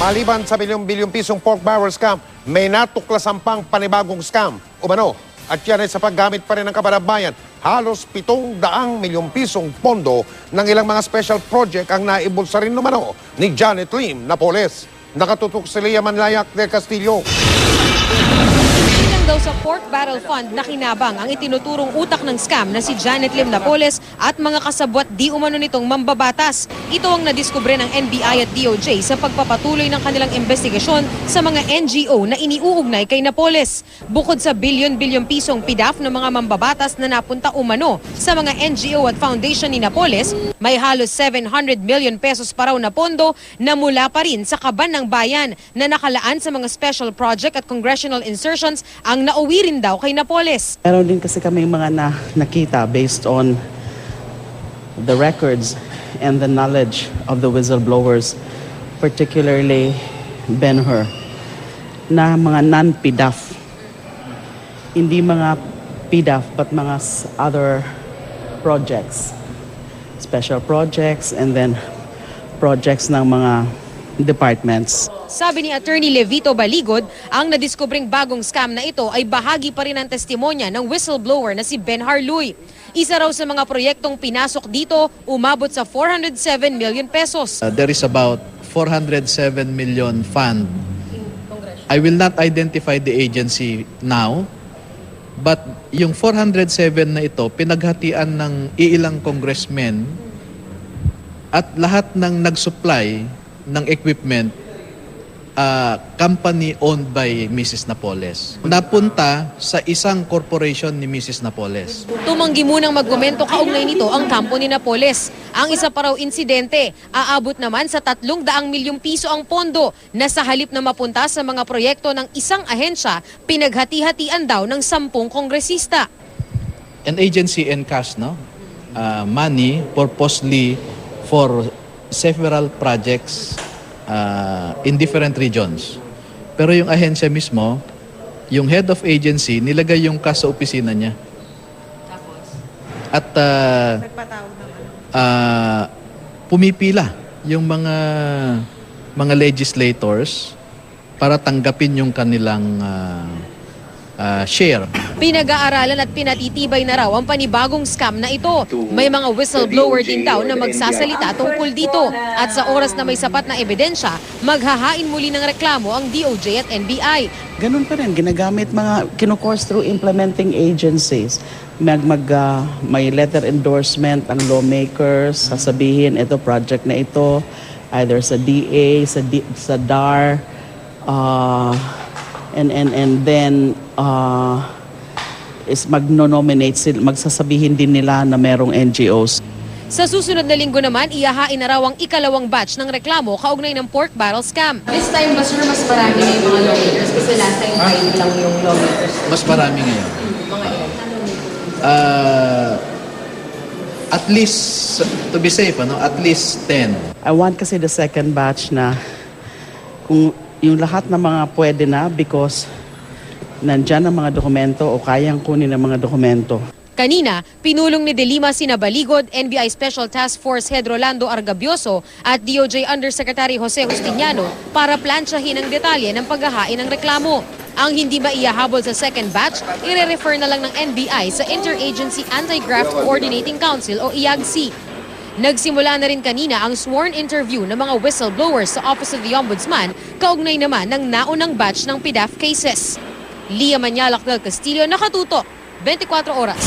Maliban sa bilyong-bilyong pisong pork barrel scam, may natuklasan pang panibagong scam. Umano, at yan ay sa paggamit pa rin ng kabarabbayan, halos 700 milyong pisong pondo ng ilang mga special project ang naibulsa rin umano ni Janet Lim Napoles. Nakatutok si Lea Manlayac del Castillo. Daw sa Pork Barrel Fund na kinabang ang itinuturong utak ng scam na si Janet Lim Napoles at mga kasabwat di umano nitong mambabatas. Ito ang nadiskubre ng NBI at DOJ sa pagpapatuloy ng kanilang investigasyon sa mga NGO na iniuugnay kay Napoles. Bukod sa bilyon-bilyong pisong PDAF ng mga mambabatas na napunta umano sa mga NGO at foundation ni Napoles, may halos 700 million pesos pa raw na pondo na mula pa rin sa kaban ng bayan na nakalaan sa mga special project at congressional insertions ang nauwi rin daw kay Napoles. Meron din kasi kami mga nakita based on the records and the knowledge of the whistleblowers, particularly Ben-Hur, na mga non-PDAF. Hindi mga PDAF but mga other projects, special projects and then projects ng mga departments. Sabi ni Attorney Levito Baligod, ang nadiskubring bagong scam na ito ay bahagi pa rin ng testimonya ng whistleblower na si Ben Harluy. Isa raw sa mga proyektong pinasok dito, umabot sa 407 million pesos. There is about 407 million fund. I will not identify the agency now, but yung 407 na ito, pinaghatian ng iilang congressmen at lahat ng nag-supply ng equipment, company owned by Mrs. Napoles. Napunta sa isang corporation ni Mrs. Napoles. Tumanggi munang magkomento kaugnay nito ang kampo ni Napoles. Ang isa pa raw insidente, aabot naman sa 300 milyong piso ang pondo na sa halip na mapunta sa mga proyekto ng isang ahensya, pinaghati-hatian daw ng 10 kongresista. An agency encash money purposely for several projects in different regions. Pero yung ahensya mismo, yung head of agency, nilagay yung cash sa opisina niya. At pumipila yung mga legislators para tanggapin yung kanilang share. Pinag-aaralan at pinatitibay na raw ang panibagong scam na ito. May mga whistleblower din daw na magsasalita tungkol dito. At sa oras na may sapat na ebidensya, maghahain muli ng reklamo ang DOJ at NBI. Ganun pa rin, ginagamit mga kino-course through implementing agencies. May letter endorsement ang lawmakers, sasabihin ito project na ito, either sa DA, sa DAR, and then is magno-nominate sila, magsasabihin din nila na merong NGOs. Sa susunod na linggo naman, iyahain na raw ang ikalawang batch ng reklamo kaugnay ng pork barrel scam. This time, mas marami na yung mga lawmakers kasi last time 5 lang yung lawmakers. Mas marami ngayon. Mga ilan? At least, to be safe, at least 10. I want kasi the second batch na kung yung lahat ng mga pwede na because nandyan ang mga dokumento o kayang kunin ang mga dokumento. Kanina, pinulong ni De Lima sina Baligod, NBI Special Task Force Head Rolando Argabioso at DOJ Undersecretary Jose Justiniano para plansyahin ang detalye ng paghahain ng reklamo. Ang hindi maihahabol sa second batch, ire-refer na lang ng NBI sa Interagency Anti-Graft Coordinating Council o IAGC. Nagsimula na rin kanina ang sworn interview ng mga whistleblowers sa Office of the Ombudsman, kaugnay naman ng naunang batch ng PDAF cases. Lea Manlayac del Castillo, nakatutok, 24 oras.